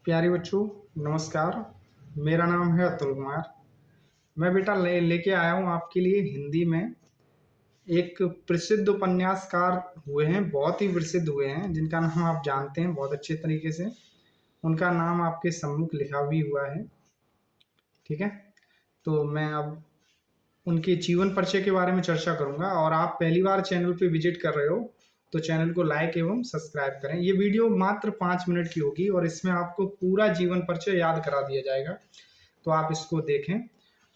प्यारे बच्चों, नमस्कार। मेरा नाम है अतुल कुमार। मैं बेटा लेके आया हूँ आपके लिए हिंदी में एक प्रसिद्ध उपन्यासकार हुए हैं, बहुत ही प्रसिद्ध हुए हैं, जिनका नाम आप जानते हैं बहुत अच्छे तरीके से। उनका नाम आपके सम्मुख लिखा भी हुआ है। ठीक है, तो मैं अब उनके जीवन परिचय के बारे में चर्चा करूंगा। और आप पहली बार चैनल पे विजिट कर रहे हो तो चैनल को लाइक एवं सब्सक्राइब करें। ये वीडियो मात्र 5 मिनट की होगी और इसमें आपको पूरा जीवन परिचय याद करा दिया जाएगा। तो आप इसको देखें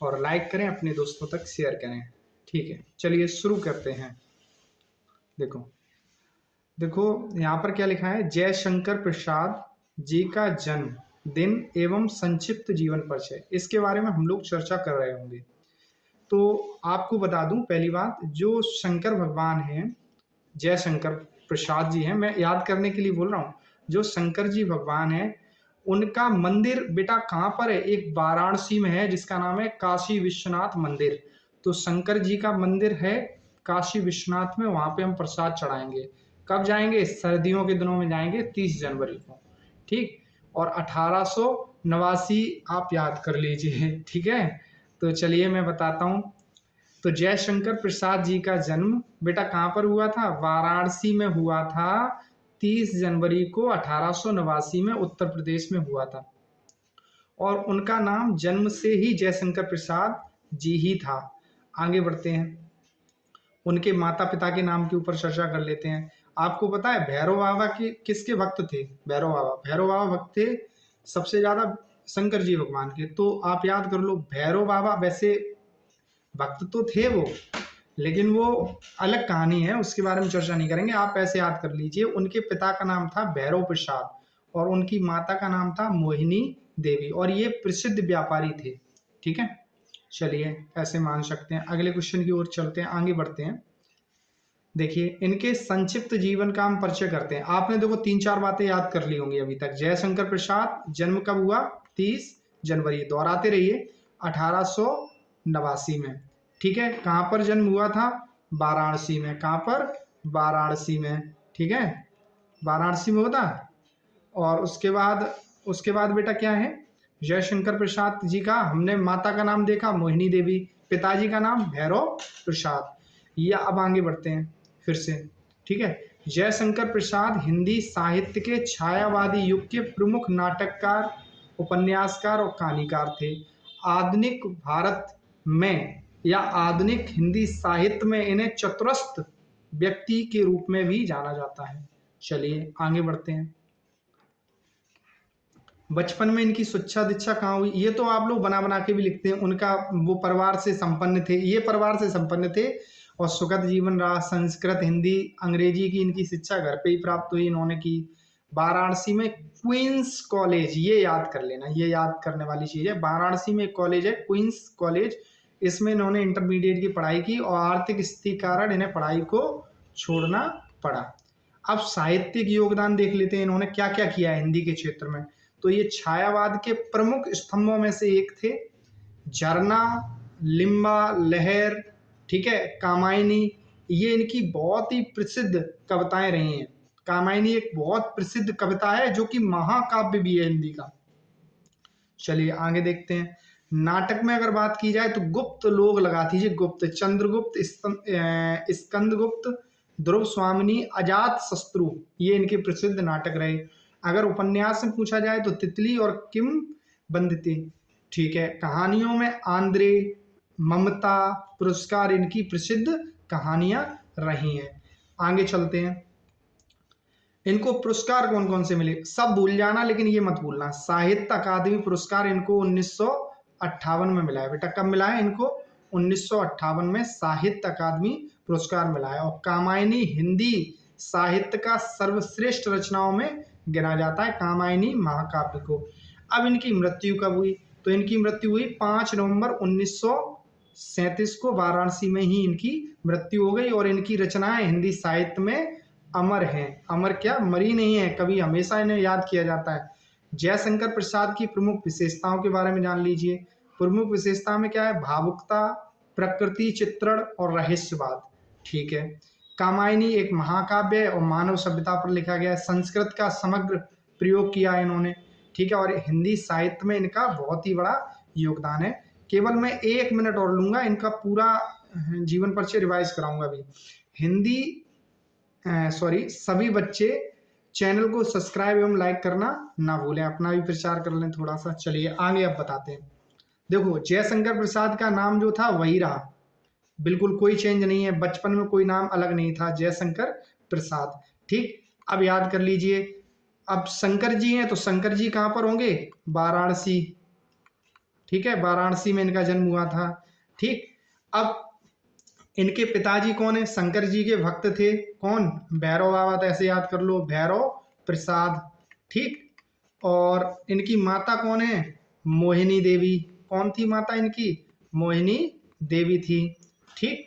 और लाइक करें, अपने दोस्तों तक शेयर करें। ठीक है, चलिए शुरू करते हैं। देखो देखो यहाँ पर क्या लिखा है, जयशंकर प्रसाद जी का जन्म दिन एवं संक्षिप्त जीवन परिचय, इसके बारे में हम लोग चर्चा कर रहे होंगे। तो आपको बता दूं, पहली बात, जो शंकर भगवान हैं, जयशंकर प्रसाद जी हैं, मैं याद करने के लिए बोल रहा हूँ। जो शंकर जी भगवान हैं, उनका मंदिर बेटा कहाँ पर है? एक वाराणसी में है, जिसका नाम है काशी विश्वनाथ मंदिर। तो शंकर जी का मंदिर है काशी विश्वनाथ में, वहां पे हम प्रसाद चढ़ाएंगे। कब जाएंगे? सर्दियों के दिनों में जाएंगे, 30 जनवरी को। ठीक, और 1889 आप याद कर लीजिए। ठीक है, तो चलिए मैं बताता हूँ। तो जयशंकर प्रसाद जी का जन्म बेटा कहाँ पर हुआ था? वाराणसी में हुआ था। 30 जनवरी को 1889 में उत्तर प्रदेश में हुआ था। और उनका नाम जन्म से ही जयशंकर प्रसाद जी ही था। आगे बढ़ते हैं, उनके माता पिता के नाम के ऊपर चर्चा कर लेते हैं। आपको पता है भैरव बाबा के किसके भक्त थे? भैरव बाबा भक्त थे सबसे ज्यादा शंकर जी भगवान के। तो आप याद कर लो, भैरव बाबा वैसे भक्त तो थे वो, लेकिन वो अलग कहानी है, उसके बारे में चर्चा नहीं करेंगे। आप ऐसे याद कर लीजिए, उनके पिता का नाम था भैरव प्रसाद और उनकी माता का नाम था मोहिनी देवी, और ये प्रसिद्ध व्यापारी थे। ठीक है, चलिए ऐसे मान सकते हैं। अगले क्वेश्चन की ओर चलते हैं, आगे बढ़ते हैं। देखिए, इनके संक्षिप्त जीवन का हम परिचय करते हैं। आपने देखो 3-4 बातें याद कर ली होंगी अभी तक। जयशंकर प्रसाद जन्म कब हुआ? 30 जनवरी, दोहराते रहिए, 1889 में। ठीक है, कहां पर जन्म हुआ था? वाराणसी में। कहां पर? वाराणसी में। ठीक है, वाराणसी में होता। और उसके बाद बेटा क्या है? जयशंकर प्रसाद जी का हमने माता का नाम देखा, मोहिनी देवी। पिताजी का नाम भैरव प्रसाद। ये अब आगे बढ़ते हैं फिर से। ठीक है, जयशंकर प्रसाद हिंदी साहित्य के छायावादी युग के प्रमुख नाटककार, उपन्यासकार और कहानीकार थे। आधुनिक भारत में या आधुनिक हिंदी साहित्य में इन्हें चतुरस्र व्यक्ति के रूप में भी जाना जाता है। चलिए आगे बढ़ते हैं। बचपन में इनकी शिक्षा दीक्षा कहाँ हुई? ये तो आप लोग बना बना के भी लिखते हैं। उनका वो परिवार से संपन्न थे, ये परिवार से संपन्न थे और सुखद जीवन रहा। संस्कृत, हिंदी, अंग्रेजी की इनकी शिक्षा घर पे ही प्राप्त हुई इन्होंने की। वाराणसी में क्वींस कॉलेज, ये याद कर लेना, ये याद करने वाली चीज है। वाराणसी में एक कॉलेज है, क्वींस कॉलेज, इसमें इन्होंने इंटरमीडिएट की पढ़ाई की और आर्थिक स्थिति कारण इन्हें पढ़ाई को छोड़ना पड़ा। अब साहित्यिक योगदान देख लेते हैं, इन्होंने क्या क्या किया है हिंदी के क्षेत्र में। तो ये छायावाद के प्रमुख स्तंभों में से एक थे। झरना, लिम्बा, लहर, ठीक है, कामायनी, ये इनकी बहुत ही प्रसिद्ध कविताएं रही हैं। कामायनी एक बहुत प्रसिद्ध कविता है जो कि महाकाव्य भी है हिंदी का। चलिए आगे देखते हैं। नाटक में अगर बात की जाए तो गुप्त लोग लगा दीजिए, गुप्त, चंद्रगुप्त, स्कंदगुप्त, ध्रुव स्वामिनी, अजात शत्रु, ये इनके प्रसिद्ध नाटक रहे। अगर उपन्यास में पूछा जाए तो तितली और किंवदंती। ठीक है, कहानियों में आंद्रे, ममता, पुरस्कार इनकी प्रसिद्ध कहानियां रही हैं। आगे चलते हैं। इनको पुरस्कार कौन कौन से मिले? सब भूल जाना लेकिन ये मत भूलना, साहित्य अकादमी पुरस्कार इनको 1958 में मिला है। बेटा कब मिला है इनको? 1958 में साहित्य अकादमी पुरस्कार मिला है। और कामायनी हिंदी साहित्य का सर्वश्रेष्ठ रचनाओं में गिना जाता है, कामायनी महाकाव्य को। अब इनकी मृत्यु कब हुई? तो इनकी मृत्यु हुई 5 नवंबर 1937 को, वाराणसी में ही इनकी मृत्यु हो गई। और इनकी रचनाएं हिंदी साहित्य में अमर हैं। अमर क्या, मरी नहीं है कभी, हमेशा इन्हें याद किया जाता है। जयशंकर प्रसाद की प्रमुख विशेषताओं के बारे में जान लीजिए। प्रमुख विशेषता में क्या है? भावुकता, प्रकृति चित्रण और रहस्यवाद। ठीक है, कामायनी एक महाकाव्य है और मानव सभ्यता पर लिखा गया है। संस्कृत का समग्र प्रयोग किया है इन्होंने। ठीक है, और हिंदी साहित्य में इनका बहुत ही बड़ा योगदान है। केवल मैं 1 मिनट और लूंगा, इनका पूरा जीवन परिचय रिवाइज कराऊंगा अभी। हिंदी सॉरी, सभी बच्चे चैनल को सब्सक्राइब एवं लाइक करना ना भूलें। अपना भी प्रचार कर लें थोड़ा सा। चलिए आगे अब बताते हैं। देखो, जयशंकर प्रसाद का नाम जो था वही रहा, बिल्कुल कोई चेंज नहीं है। बचपन में कोई नाम अलग नहीं था, जयशंकर प्रसाद। ठीक, अब याद कर लीजिए। अब शंकर जी हैं तो शंकर जी कहाँ पर होंगे? वाराणसी। ठीक है, वाराणसी में इनका जन्म हुआ था। ठीक, अब इनके पिताजी कौन है? शंकर जी के भक्त थे। कौन? भैरव बाबा। तो ऐसे याद कर लो, भैरव प्रसाद। ठीक, और इनकी माता कौन है? मोहिनी देवी। कौन थी माता इनकी? मोहिनी देवी थी। ठीक,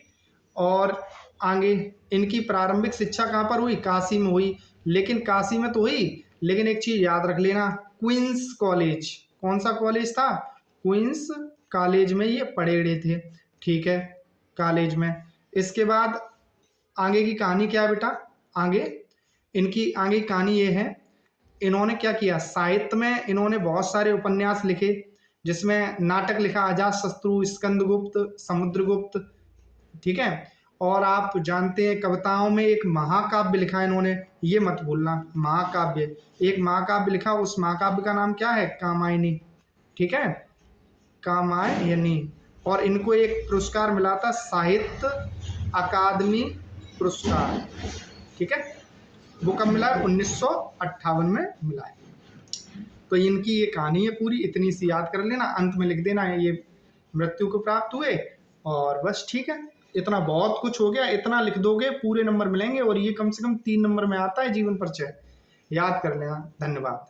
और आगे इनकी प्रारंभिक शिक्षा कहाँ पर हुई? काशी में हुई। लेकिन काशी में तो हुई, लेकिन एक चीज याद रख लेना, क्वींस कॉलेज। कौन सा कॉलेज था? क्वींस कॉलेज में ये पढ़े रहे थे। ठीक है, कॉलेज में। इसके बाद आगे की कहानी क्या है बेटा? आगे इनकी आगे की कहानी ये है, इन्होंने क्या किया साहित्य में? इन्होंने बहुत सारे उपन्यास लिखे, जिसमें नाटक लिखा अजातशत्रु, स्कंदगुप्त, समुद्रगुप्त। ठीक है, और आप जानते हैं कविताओं में एक महाकाव्य लिखा है इन्होंने, ये मत भूलना, महाकाव्य। एक महाकाव्य लिखा, उस महाकाव्य का नाम क्या है? कामायनी। ठीक है, कामायनी। और इनको एक पुरस्कार मिला था, साहित्य अकादमी पुरस्कार। ठीक है, वो कब मिला है? 1958 में मिला है। तो इनकी ये कहानी है पूरी, इतनी सी याद कर लेना, अंत में लिख देना है ये मृत्यु को प्राप्त हुए, और बस। ठीक है, इतना बहुत कुछ हो गया, इतना लिख दोगे पूरे नंबर मिलेंगे, और ये कम से कम 3 नंबर में आता है जीवन परिचय। याद कर लेना। धन्यवाद।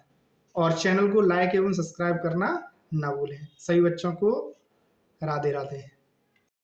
और चैनल को लाइक एवं सब्सक्राइब करना ना भूलें। सभी बच्चों को राधे राधे।